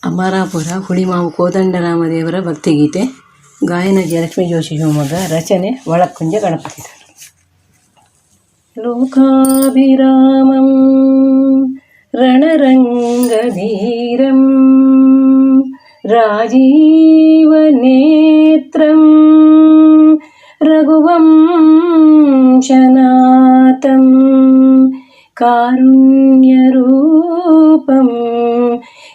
ಅಮರಾಪುರ ಹುಳಿಮಾವು ಕೋದಂಡರಾಮದೇವರ ಭಕ್ತಿಗೀತೆ. ಗಾಯನ ಲಕ್ಷ್ಮೀ ಜೋಶಿ ಶಿವಮೊಗ್ಗ. ರಚನೆ ಒಳಕ್ಕುಂಜ ಗಣಪತಿ. ಲೋಕಾಭಿರಾಮಂ ರಣರಂಗಧೀರಂ ರಾಜೀವನೇತ್ರಂ ರಘುವಂಶನಾಥಂ ಕಾರುಣ್ಯರೂಪಂ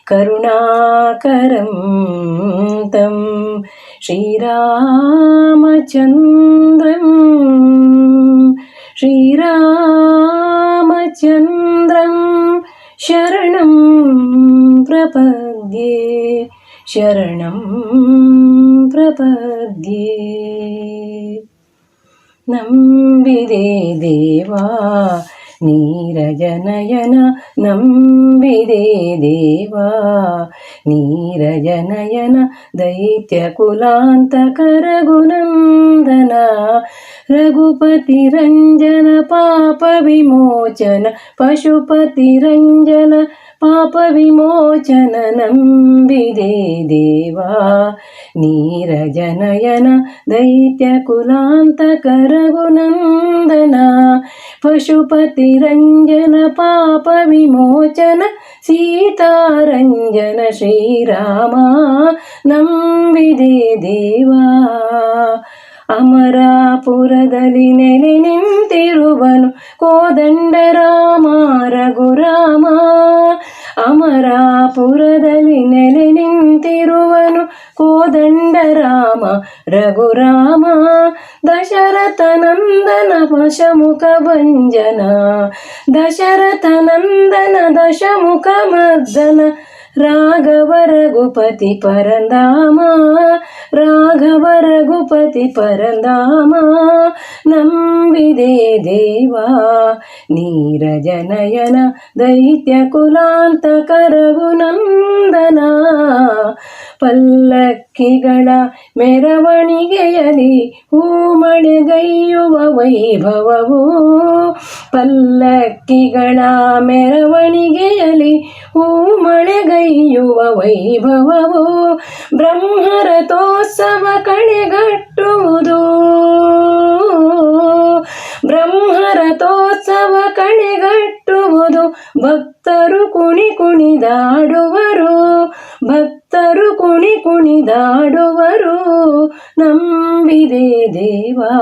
ಕರುಣಾಕರಂ तं ಶ್ರೀರಾಮಚಂದ್ರಂ ಶರಣಂ ಪ್ರಪದ್ಯೆ ನಂಬಿದೆ ದೇವಾ ನೀರಜನಯನ ನಂಬಿದೆ ದೇವಾ ನೀರಜನಯನ ದೈತ್ಯ ಕುಲಾಂತಕ ರಘುನಂದನ ರಘುಪತಿ ರಂಜನ ಪಾಪ ವಿಮೋಚನ ಪಶುಪತಿ ರಂಜನ ಪಾಪ ವಿಮೋಚನ ನಂಬಿದೆ ದೇವಾ ನೀರಜನಯನ ದೈತ್ಯ ಕುಲಾಂತಕ ರಘುನಂದನ ಪಶುಪತಿ ರಂಜನ ಪಾಪ ವಿಮೋಚನ ಸೀತಾರಂಜನ ಶ್ರೀರಾಮ ನಂಬಿದೆ ದೇವಾ ಅಮರಾಪುರದಲ್ಲಿ ನೆಲೆ ನಿಂತಿರುವನು ಕೋದಂಡರಾಮ ರಘುರಾಮ ಅಮರಾಪುರದಲ್ಲಿ ನೆಲೆ ನಿಂತಿರುವನು ಕೋದಂಡರಾಮ ರಘುರಾಮ ದಶರಥ ನಂದನ ವಶಮುಖ ಭಂಜನ ದಶರಥ ನಂದನ ದಶಮುಖ ಮರ್ದನ ರಾಘವ ರಘುಪತಿ ಪರಂಧಾಮ ರಾಘವ ರಘುಪತಿ ಪರಂಧಾಮ ನಂಬಿದೆ ದೇವಾ ನೀರಜನಯನ ದೈತ್ಯ ಕುಲಾಂತಕ ರಘುನಂದನ ಪಲ್ಲಕ್ಕಿಗಳ ಮೆರವಣಿಗೆಯಲಿ ಹೂಮಳೆಗೈಯುವ ವೈಭವವು ಪಲ್ಲಕ್ಕಿಗಳ ಮೆರವಣಿಗೆಯಲಿ ಹೂಮಳೆಗೈಯುವ ವೈಭವವು ಬ್ರಹ್ಮರಥೋತ್ಸವ ಕಳೆಗಟ್ಟುವುದು ಬ್ರಹ್ಮರಥೋತ್ಸವ ಕಳೆಗಟ್ಟುವುದು ಭಕ್ತರು ಕುಣಿದಾಡುವರು ಭಕ್ತರು ಕುಣಿದಾಡುವರು ನಂಬಿದೆ ದೇವಾ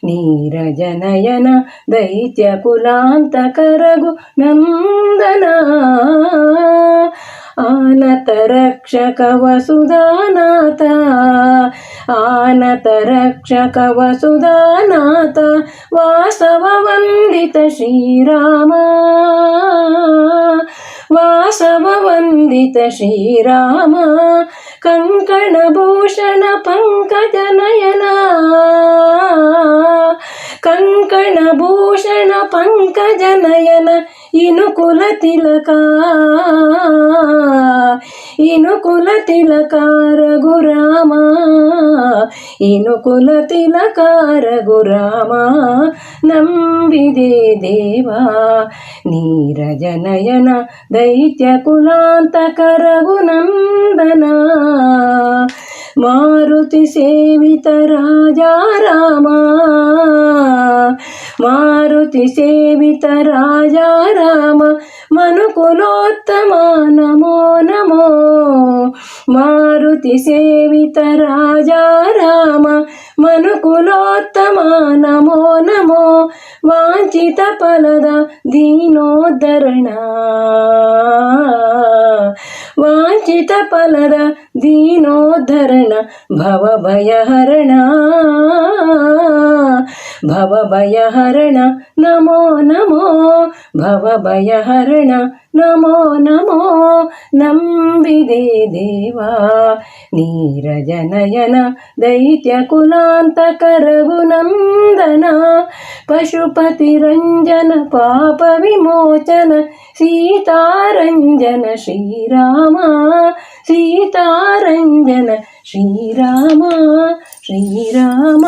ನೀರಜನಯನ ದೈತ್ಯ ಕುಲಾಂತಕ ರಘು ನಂದನ ಆನತ ರಕ್ಷಕ ವಸುಧಾನಾಥ ಆನತ ರಕ್ಷಕ ವಸುಧಾನಾಥ ವಾಸವ ವಂದಿತ ಶ್ರೀರಾಮ ವಾಸವ ವಂದಿತ ಶ್ರೀರಾಮ ಕಂಕಣಭೂಷಣ ಪಂಕಜನಯನ ಕಂಕಣಭೂಷಣ ಪಂಕಜನಯನ ಇನುಕುಲ ತಿಲಕ ಇನುಕುಲ ತಿಲಕ ರಘುರಾಮ ಇನುಕುಲ ತಿಲಕ ರಘುರಾಮ ನಂಬಿದೆ ದೇವಾ ನೀರಜನಯನ ದೈತ್ಯ ಕುಲಾಂತಕ ರಘುನಂದನ ಮಾರುತಿ ಸೇವಿತ ರಾಜಾ ರಾಮ ಮಾರುತಿ ಸೇವಿತ ರಾಜಾ ರಾಮ ಮನುಕುಲೋತ್ತಮ ನಮೋ ನಮೋ ಮಾರುತಿ ಸೇವಿತ ರಾಜಾ ರಾಮ ಮನುಕುಲೋತ್ತಮ ನಮೋ ನಮೋ ವಾಂಛಿತ ಫಲದ ದೀನೋದ್ಧರಣ ವಾಂಛಿತ ಫಲದ ದೀನೋದ್ಧರಣ ಭವಭಯಹರಣ ಭವಭಯಹರಣ ನಮೋ ನಮೋ ಭವಭಯಹರಣ ನಮೋ ನಮೋ ನಂಬಿದೆ ದೇವಾ ನೀರಜನಯನ ದೈತ್ಯ ಕುಲಾಂತಕ ರಘುನಂದನ ಪಶುಪತಿ ರಂಜನ ಪಾಪ ವಿಮೋಚನ ಸೀತಾರಂಜನ ಶ್ರೀರಾಮ ಸೀತಾರಂಜನ ಶ್ರೀರಾಮ ಶ್ರೀರಾಮ